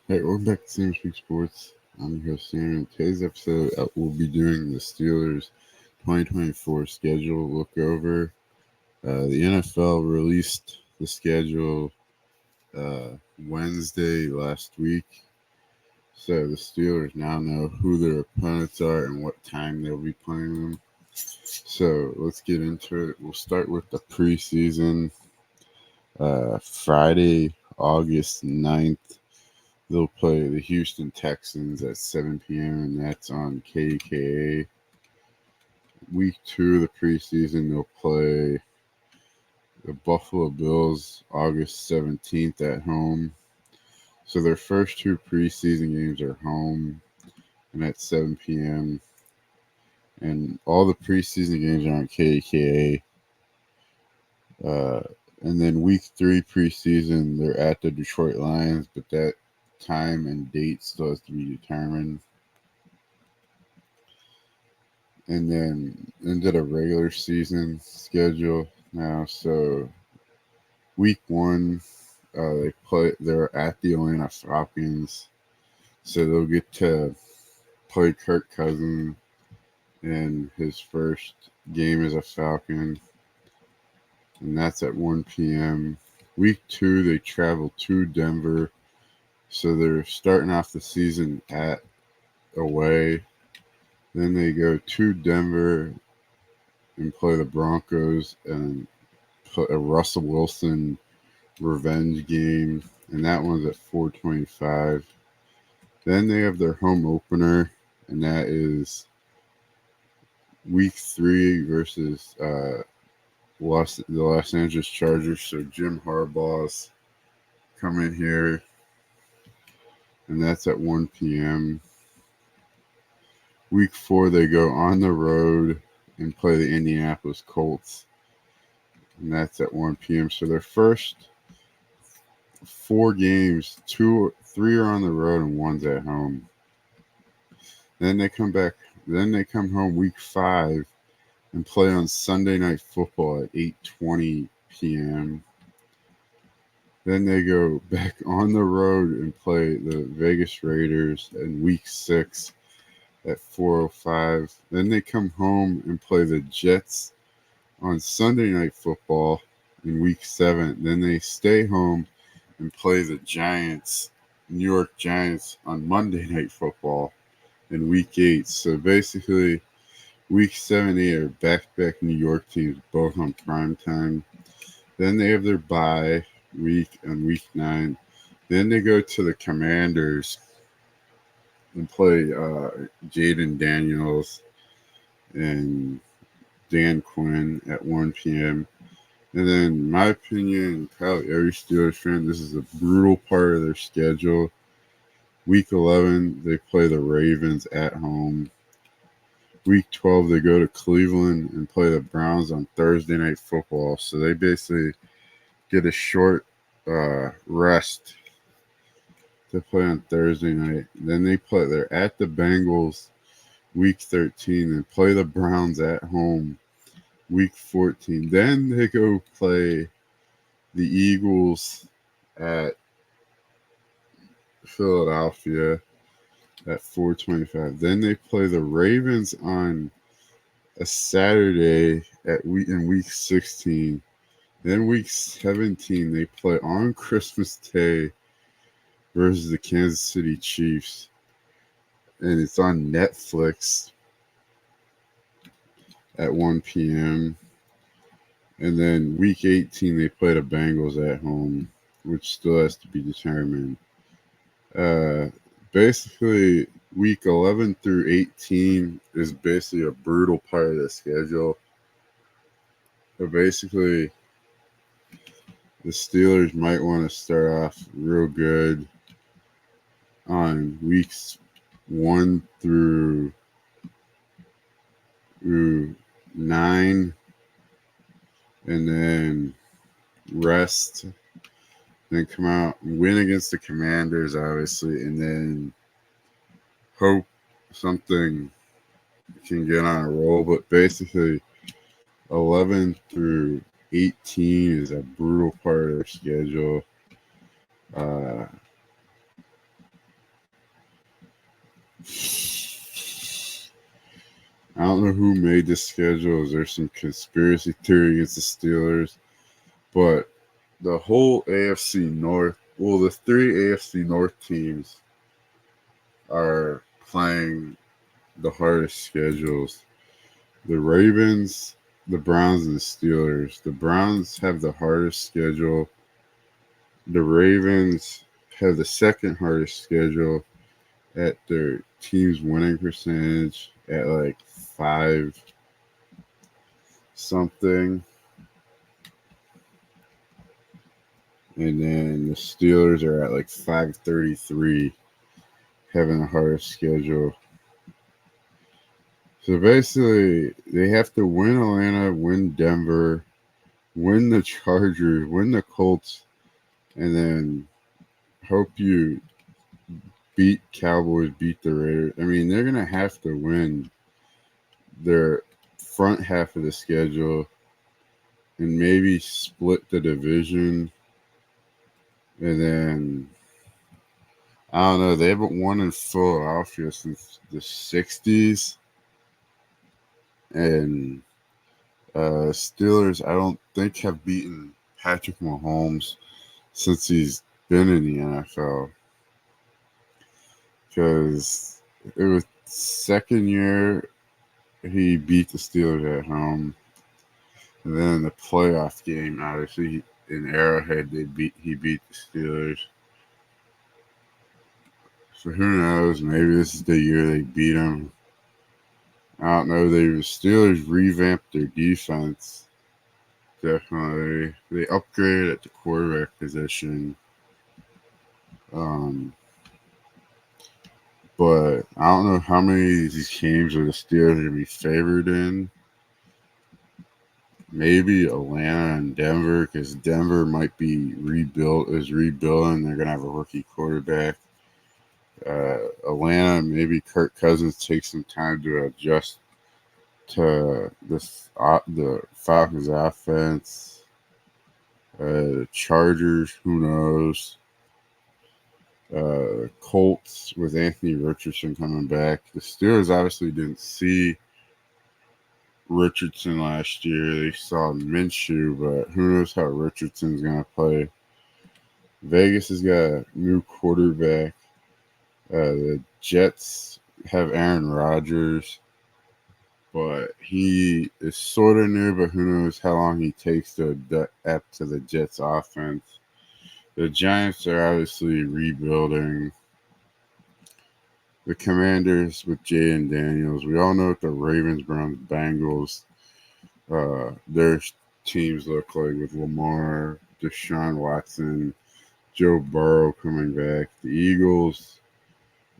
Hey, welcome back to S&S Sports. I'm your host, Sam. In today's episode, we'll be doing the Steelers' 2024 schedule look over. The NFL released the schedule uh, Wednesday last week, so the Steelers now know who their opponents are and what time they'll be playing them. So let's get into it. We'll start with the preseason. Friday, August 9th. They'll play the Houston Texans at 7 p.m., and that's on KKA. Week 2 of the preseason, they'll play the Buffalo Bills August 17th at home. So their first two preseason games are home and at 7 p.m. And all the preseason games are on KKA. And then week 3 preseason, they're at the Detroit Lions, but that time and date still has to be determined. And then into the regular season schedule now. So week 1, they're at the Atlanta Falcons, so they'll get to play Kirk Cousins in his first game as a Falcon, and that's at 1 p.m. Week 2, they travel to Denver, so they're starting off the season at away. Then they go to Denver and play the Broncos and put a Russell Wilson revenge game, and that one's at 4:25. Then they have their home opener, and that is week 3 versus the Los Angeles Chargers. So Jim Harbaugh's coming here, and that's at 1 p.m. Week 4, they go on the road and play the Indianapolis Colts, and that's at 1 p.m. So their first 4 games, 3 are on the road and 1's at home. Then they come back. Then they come home week 5 and play on Sunday Night Football at 8:20 p.m. Then they go back on the road and play the Vegas Raiders in week 6 at 4:05. Then they come home and play the Jets on Sunday Night Football in week 7. Then they stay home and play the Giants, New York Giants, on Monday Night Football in week 8. So basically, week 7 and 8 are back-to-back New York teams, both on prime time. Then they have their bye week on week 9. Then they go to the Commanders and play Jaden Daniels and Dan Quinn at 1 p.m. And then, in my opinion, probably every Steelers fan, this is a brutal part of their schedule. Week 11, they play the Ravens at home. Week 12, they go to Cleveland and play the Browns on Thursday Night Football. So they basically get a short rest to play on Thursday night. Then they're at the Bengals week 13 and play the Browns at home week 14. Then they go play the Eagles at Philadelphia at 4:25. Then they play the Ravens on a Saturday in week 16. Then week 17, they play on Christmas Day versus the Kansas City Chiefs, and it's on Netflix at 1 p.m. And then week 18, they play the Bengals at home, which still has to be determined. Basically, week 11 through 18 is basically a brutal part of the schedule. But basically, the Steelers might want to start off real good on weeks 1 through 9, and then rest, then come out and win against the Commanders, obviously, and then hope something can get on a roll. But basically, 11 through 18 is a brutal part of their schedule. don't know who made this schedule. There's some conspiracy theory against the Steelers, but the whole AFC North, well, the three AFC North teams are playing the hardest schedules. The Ravens, the Browns, and the Steelers. The Browns have the hardest schedule. The Ravens have the second hardest schedule at their team's winning percentage at like 5 something. And then the Steelers are at like 533, having the hardest schedule. So basically, they have to win Atlanta, win Denver, win the Chargers, win the Colts, and then hope you beat Cowboys, beat the Raiders. I mean, they're going to have to win their front half of the schedule and maybe split the division. And then, I don't know, they haven't won in Philadelphia since the 60s. And Steelers, I don't think, have beaten Patrick Mahomes since he's been in the NFL. Because it was second year he beat the Steelers at home. And then the playoff game, obviously, in Arrowhead, he beat the Steelers. So who knows? Maybe this is the year they beat them. I don't know. The Steelers revamped their defense. Definitely. They upgraded at the quarterback position. But I don't know how many of these games are the Steelers going to be favored in. Maybe Atlanta and Denver, because Denver might be rebuilding. They're going to have a rookie quarterback. Atlanta, maybe Kirk Cousins takes some time to adjust to the Falcons offense. The Chargers, who knows? Colts with Anthony Richardson coming back. The Steelers obviously didn't see Richardson last year. They saw Minshew, but who knows how Richardson's going to play. Vegas has got a new quarterback. The Jets have Aaron Rodgers, but he is sort of new, but who knows how long he takes to adapt to the Jets offense. The Giants are obviously rebuilding. The Commanders with Jaden Daniels. We all know what the Ravens, Browns, Bengals, their teams look like with Lamar, Deshaun Watson, Joe Burrow coming back. The Eagles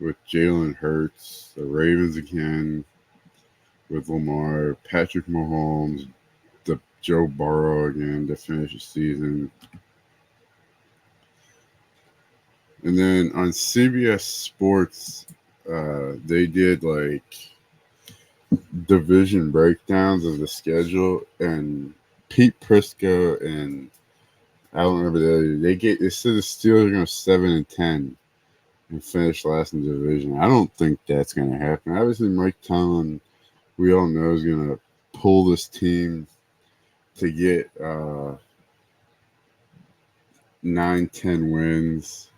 with Jalen Hurts. The Ravens again with Lamar, Patrick Mahomes, the Joe Burrow again to finish the season. And then on CBS Sports, they did like division breakdowns of the schedule, and Pete Prisco and I don't remember they said the Steelers are going 7-10 and finish last in the division. I don't think that's going to happen. Obviously, Mike Tomlin, we all know, is going to pull this team to get 9-10 wins.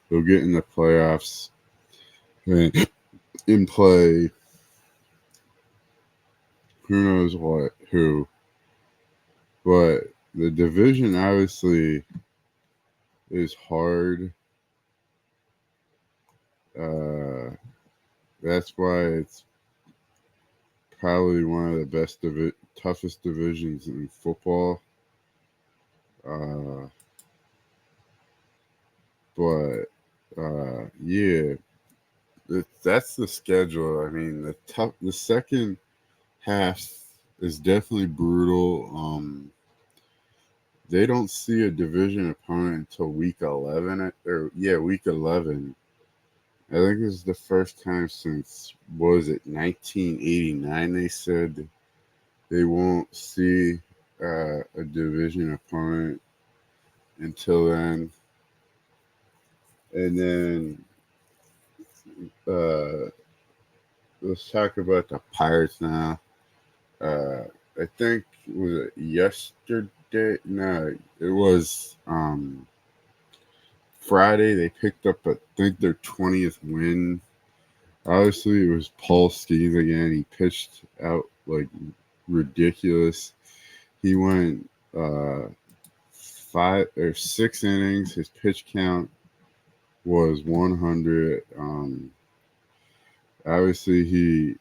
They'll get in the playoffs and in play who knows who. But the division obviously is hard. That's why it's probably one of the best toughest divisions in football. Yeah, that's the schedule. I mean, the second half is definitely brutal. They don't see a division opponent until week 11. Week 11. I think this is the first time since, 1989, they said they won't see a division opponent until then. And then let's talk about the Pirates now. I think was it yesterday? No, it was Friday. They picked up, I think, their 20th win. Obviously, it was Paul Skeens again. He pitched out like ridiculous. He went 5 or 6 innings. His pitch count was 100. Obviously, he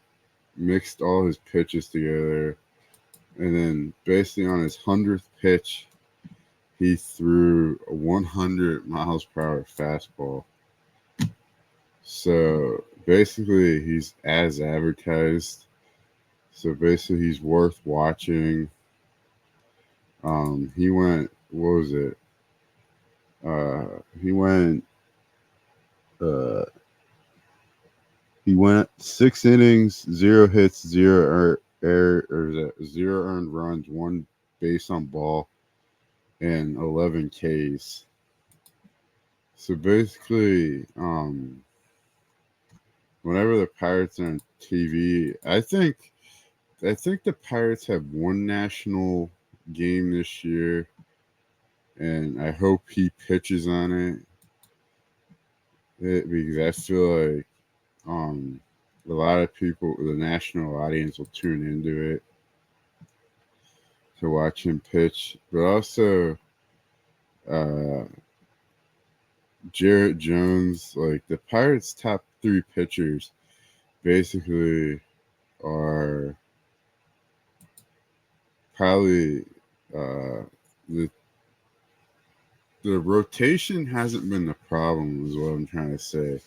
mixed all his pitches together, and then basically on his 100th pitch, he threw a 100 miles per hour fastball. So basically, he's as advertised. So basically, he's worth watching. He went. What was it? He went. Uh, he went 6 innings, 0 hits, zero earned runs, 1 base on ball, and 11 Ks. So basically, whenever the Pirates are on TV, I think the Pirates have one national game this year, and I hope he pitches on because I feel like a lot of people, the national audience, will tune into it to watch him pitch. But also, uh, Jarrett Jones, like the Pirates' top 3 pitchers, basically are probably uh, the the rotation hasn't been the problem, is what I'm trying to say.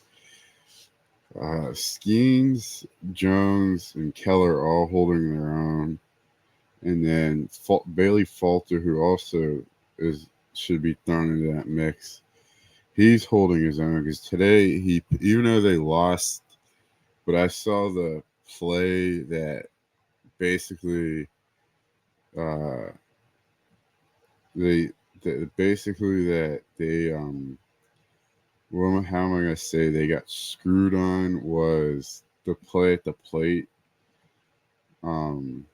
Skeens, Jones, and Keller all holding their own, and then Bailey Falter, who also is should be thrown into that mix. He's holding his own because today even though they lost, but I saw the play that basically uh, they basically that they well, how am I gonna say they got screwed on was the play at the plate. Um,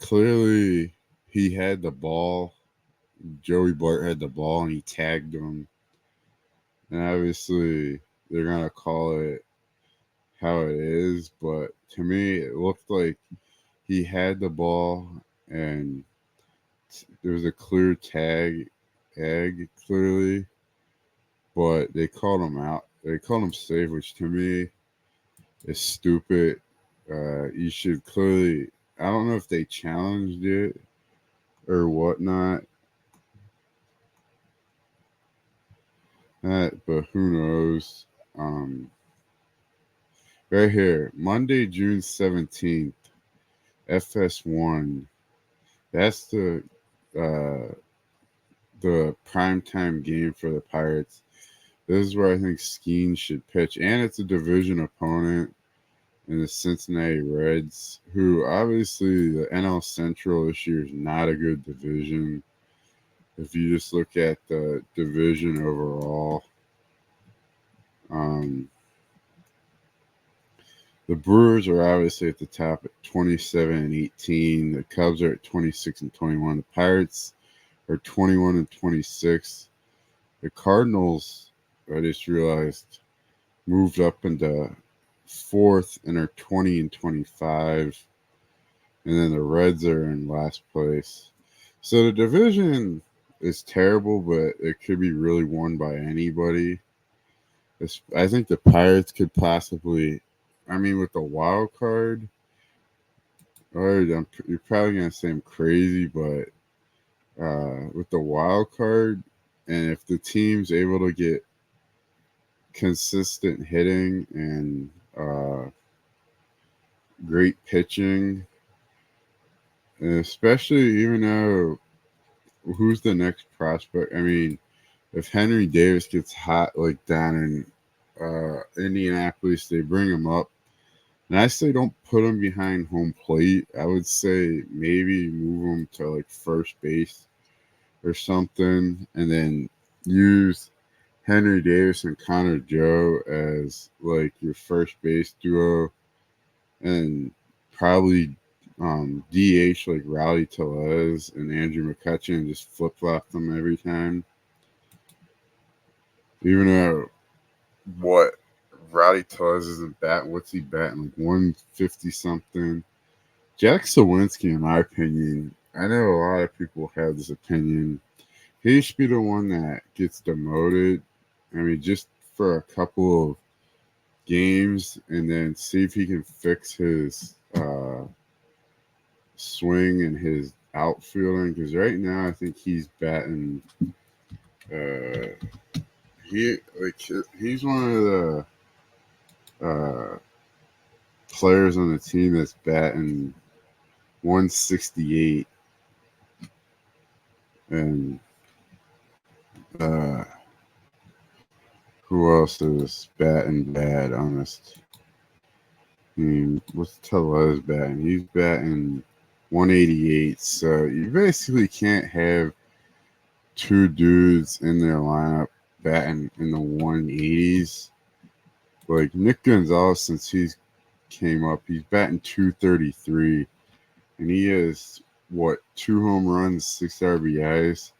Clearly he had the ball. Joey Bart had the ball and he tagged him. And obviously they're gonna call it how it is, but to me it looked like he had the ball and there was a clear egg clearly, but they called him out. They called him safe, which to me is stupid. You should clearly. I don't know if they challenged it or whatnot, but who knows? Right here, Monday, June 17th, FS1. That's the primetime game for the Pirates. This is where I think Skeens should pitch, and it's a division opponent in the Cincinnati Reds, who obviously the NL Central this year is not a good division. If you just look at the division overall, um, the Brewers are obviously at the top at 27 and 18. The Cubs are at 26 and 21. The Pirates are 21 and 26. The Cardinals, I just realized, moved up into 4th and are 20 and 25. And then the Reds are in last place. So the division is terrible, but it could be really won by anybody. I think the Pirates could possibly, with the wild card, you're probably going to say I'm crazy, but with the wild card, and if the team's able to get consistent hitting and great pitching, and especially even though who's the next prospect? If Henry Davis gets hot like down in Indianapolis, they bring him up. And I say don't put him behind home plate. I would say maybe move him to like first base or something, and then use Henry Davis and Connor Joe as like your first base duo, and probably DH like Rowdy Tellez and Andrew McCutcheon and just flip flop them every time. Even though what Rowdy Tellez isn't batting, what's he batting? Like 150 something. Jack Sawinski, in my opinion, I know a lot of people have this opinion. He should be the one that gets demoted. I mean, just for a couple of games and then see if he can fix his swing and his outfielding. Because right now, I think he's batting. He's one of the players on the team that's batting 168, and who else is batting bad on this? I mean, what's Tellez batting? He's batting 188. So you basically can't have two dudes in their lineup batting in the 180s. Like Nick Gonzalez, since he's came up, he's batting 233, and he has 2 home runs, 6 RBIs.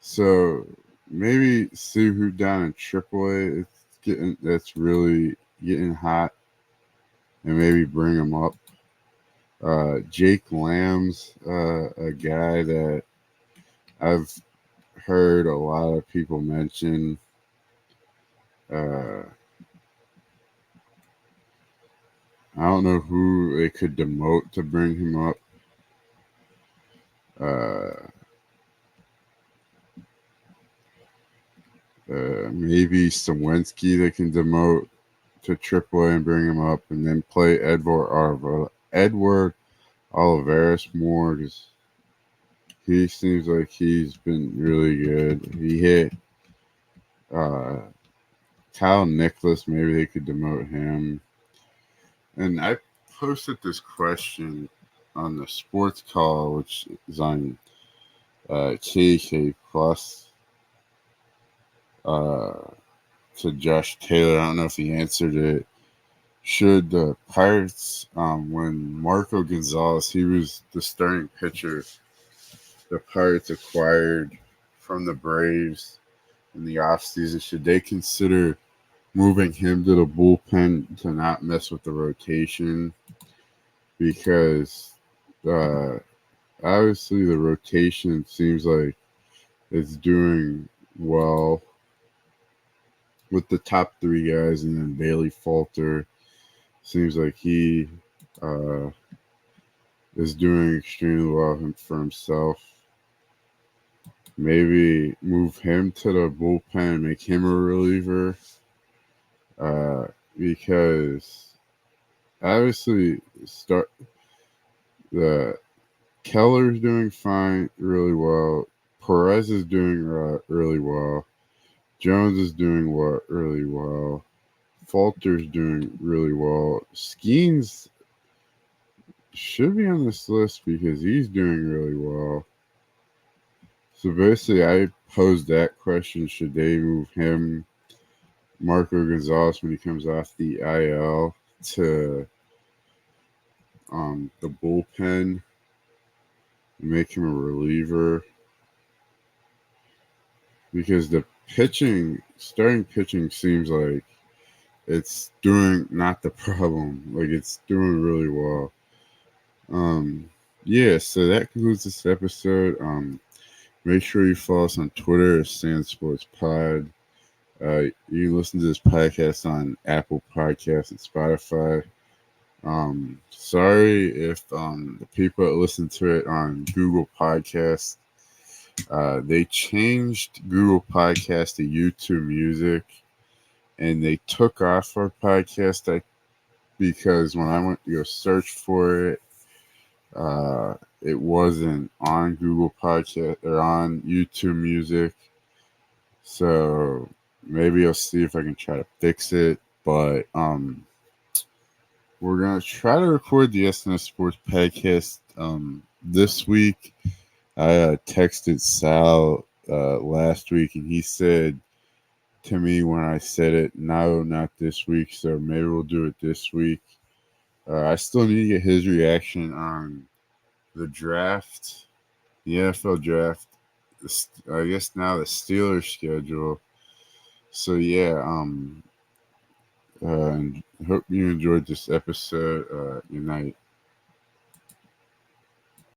So maybe see who down in AAA that's really getting hot, and maybe bring him up. Jake Lamb's a guy that I've heard a lot of people mention. I don't know who they could demote to bring him up. Maybe Sawinski they can demote to AAA and bring him up, and then play Edward Olivares more, because he seems like he's been really good. He hit Kyle Nicholas. Maybe they could demote him. And I posted this question on the sports call, which is on KK Plus, to Josh Taylor. I don't know if he answered it. Should the Pirates, when Marco Gonzalez, he was the starting pitcher the Pirates acquired from the Braves in the offseason, should they consider moving him to the bullpen to not mess with the rotation? Because obviously the rotation seems like it's doing well with the top 3 guys, and then Bailey Falter seems like he is doing extremely well for himself. Maybe move him to the bullpen and make him a reliever, because obviously the Keller's doing fine, really well. Perez is doing really well. Jones is doing really well. Falter's doing really well. Skeens should be on this list because he's doing really well. So basically, I posed that question: should they move him, Marco Gonzalez, when he comes off the IL, to the bullpen and make him a reliever? Because the starting pitching seems like it's doing not the problem. Like, it's doing really well. Yeah, so that concludes this episode. Make sure you follow us on Twitter at S&S Sports Pod. You can listen to this podcast on Apple Podcasts and Spotify. Sorry if the people that listen to it on Google Podcasts, they changed Google Podcasts to YouTube Music, and they took off our podcast because when I went to go search for it, it wasn't on Google Podcast or on YouTube Music. So maybe I'll see if I can try to fix it. But we're gonna try to record the S&S Sports Podcast this week. I texted Sal last week, and he said to me when I said it, no, not this week. So maybe we'll do it this week. I still need to get his reaction on the draft, the NFL draft. I guess now the Steelers schedule. So yeah, hope you enjoyed this episode. Good night.